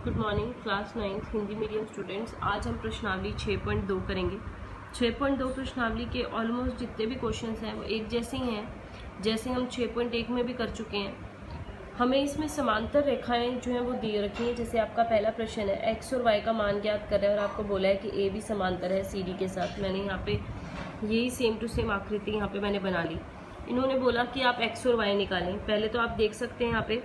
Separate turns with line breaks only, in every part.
Good morning class 9th Hindi medium students. आज हम प्रश्नावली 6.2 करेंगे। 6.2 प्रश्नावली के ऑलमोस्ट जितने भी क्वेश्चंस हैं वो एक जैसे ही हैं जैसे हम 6.1 में भी कर चुके हैं। हमें इसमें समांतर रेखाएं जो हैं वो दे रखी हैं। जैसे आपका पहला प्रश्न है एक्स और वाई का मान ज्ञात कर रहा है और आपको बोला है कि ए भी समांतर है सी डी के साथ। मैंने यहाँ पे यही सेम टू सेम आकृति यहाँ पे मैंने बना ली। इन्होंने बोला कि आप एक्स और वाई निकालें। पहले तो आप देख सकते हैं यहाँ पे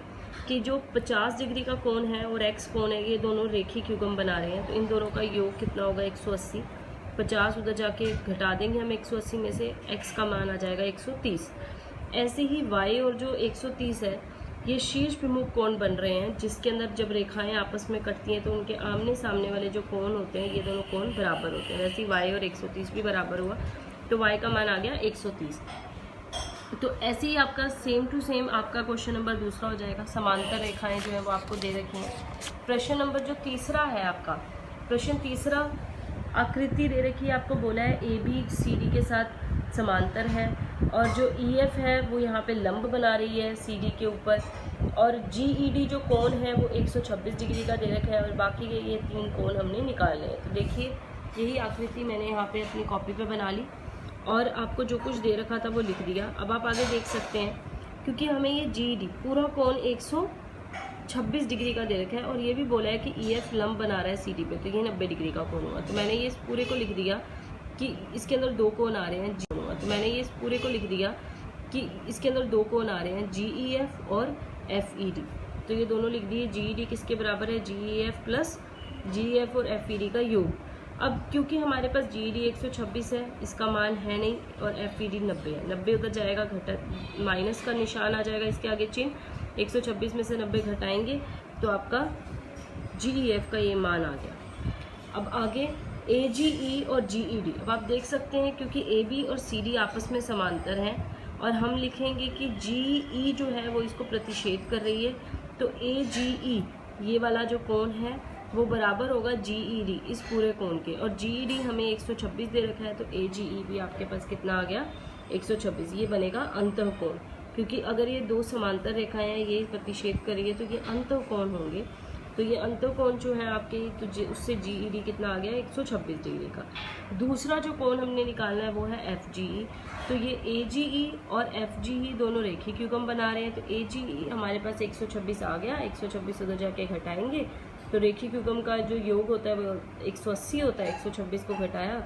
कि जो 50 डिग्री का कोण है और एक्स कोण है ये दोनों रेखीय युग्म बना रहे हैं, तो इन दोनों का योग कितना होगा 180। 50 उधर जाके घटा देंगे हम 180 में से, एक्स का मान आ जाएगा 130। ऐसे ही वाई और जो 130 है ये शीर्ष विमुख कोण बन रहे हैं, जिसके अंदर जब रेखाएं आपस में कटती हैं तो उनके आमने सामने वाले जो कोण होते हैं ये दोनों कोण बराबर होते हैं। वैसे ही वाई और 130 भी बराबर हुआ तो वाई का मान आ गया 130। तो ऐसे ही आपका सेम टू सेम आपका क्वेश्चन नंबर दूसरा हो जाएगा। समांतर रेखाएं जो है वो आपको दे रखी हैं। प्रश्न नंबर जो तीसरा है आपका, प्रश्न तीसरा आकृति दे रखी है, आपको बोला है ए बी सी डी के साथ समांतर है और जो ई एफ है वो यहाँ पे लंब बना रही है सी डी के ऊपर, और जी ई डी जो कोण है वो 126 डिग्री का दे रखा है और बाकी के ये तीन कोण हमने निकालने हैं। तो देखिए यही आकृति मैंने यहाँ पे अपनी कॉपी पे बना ली और आपको जो कुछ दे रखा था वो लिख दिया। अब आप आगे देख सकते हैं, क्योंकि हमें ये जी डी पूरा कोण 126 डिग्री का दे रखा है और ये भी बोला है कि ई एफ लंब बना रहा है सी डी पे, तो ये 90 डिग्री का कोण हुआ। तो मैंने ये इस पूरे को लिख दिया कि इसके अंदर दो कोण आ रहे हैं जी हुआ। तो मैंने ये इस पूरे को लिख दिया कि इसके अंदर दो कोण आ रहे हैं जी ई एफ और एफ ई डी। तो ये दोनों लिख दिए। जी ई डी किसके बराबर है, जी ई एफ प्लस जी ई एफ और एफ ई डी का योग। अब क्योंकि हमारे पास जी डी 126 है, इसका मान है नहीं, और एफ ई डी 90 है। 90 उधर जाएगा, घटा माइनस का निशान आ जाएगा इसके आगे चिन्ह। 126 में से 90 घटाएंगे तो आपका जी ई एफ का ये मान आ गया। अब आगे ए जी ई और जी ई डी। अब आप देख सकते हैं क्योंकि ए बी और सी डी आपस में समांतर हैं और हम लिखेंगे कि जी ई जो है वो इसको प्रतिच्छेद कर रही है, तो ए जी ई ये वाला जो कोण है वो बराबर होगा जी ई डी इस पूरे कोण के, और जी ई डी हमें 126 दे रखा है तो ए जी ई भी आपके पास कितना आ गया 126। ये बनेगा अंतःकोण, क्योंकि अगर ये दो समांतर रेखाएं हैं ये प्रतिच्छेद करेंगे तो ये अंतःकोण होंगे। तो ये अंतःकोण जो है आपके, तो उससे जी ई डी कितना आ गया 126 डिग्री का। दूसरा जो कोण हमने निकालना है वो है एफ जी ई। तो ये ए जी ई और एफ जी ई दोनों रेखीय युग्म बना रहे हैं, तो ए जी ई हमारे पास 126 आ गया। 126 उधर जाके घटाएंगे तो रेखीय युग्म का जो योग होता है वो 180 होता है। 126 को घटाया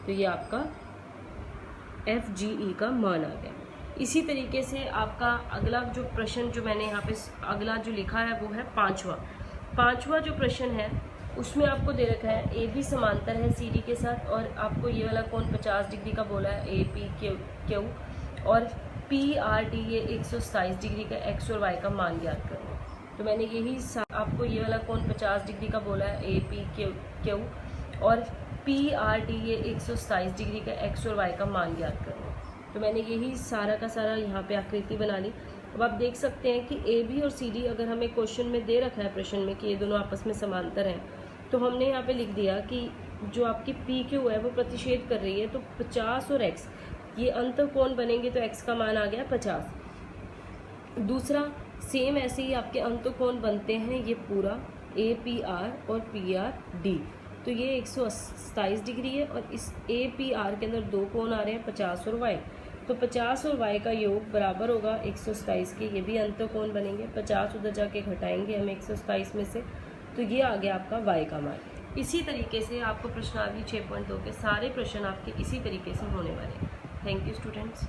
तो ये आपका एफ जी ई का मान आ गया। इसी तरीके से आपका अगला जो प्रश्न जो मैंने यहाँ पे अगला जो लिखा है वो है पांचवा जो प्रश्न है उसमें आपको दे रखा है ए बी समांतर है सी डी के साथ और आपको ये वाला कोण 50 डिग्री का बोला है ए पी क्यू, और पी आर डी ये 127 डिग्री का एक्स और वाई का मान ज्ञात करना। तो मैंने यही आपको ये वाला कोण 50 डिग्री का बोला है ए पी क्यू और पी आर डी ये 127 डिग्री का एक्स और वाई का मान ज्ञात करना। तो मैंने यही सारा का सारा यहाँ पे आकृति बना ली। अब आप देख सकते हैं कि ए बी और सी डी अगर हमें क्वेश्चन में दे रखा है प्रश्न में कि ये दोनों आपस में समांतर हैं, तो हमने यहाँ पे लिख दिया कि जो आपकी पी क्यू है वो प्रतिच्छेद कर रही है, तो 50 और एक्स ये अंतःकोण बनेंगे तो एक्स का मान आ गया 50। दूसरा सेम ऐसे ही आपके अंतःकोण बनते हैं ये पूरा ए पी आर और पी आर डी, तो ये 127 डिग्री है और इस ए पी आर के अंदर दो कोण आ रहे हैं 50 और वाई, तो 50 और वाई का योग बराबर होगा 127 के। ये भी अंतःकोण बनेंगे, 50 उधर जाके घटाएंगे हम 127 में से, तो ये आ गया आपका वाई का मान। इसी तरीके से आपको प्रश्नावली 6.2 के सारे प्रश्न आपके इसी तरीके से होने वाले हैं। Thank you students.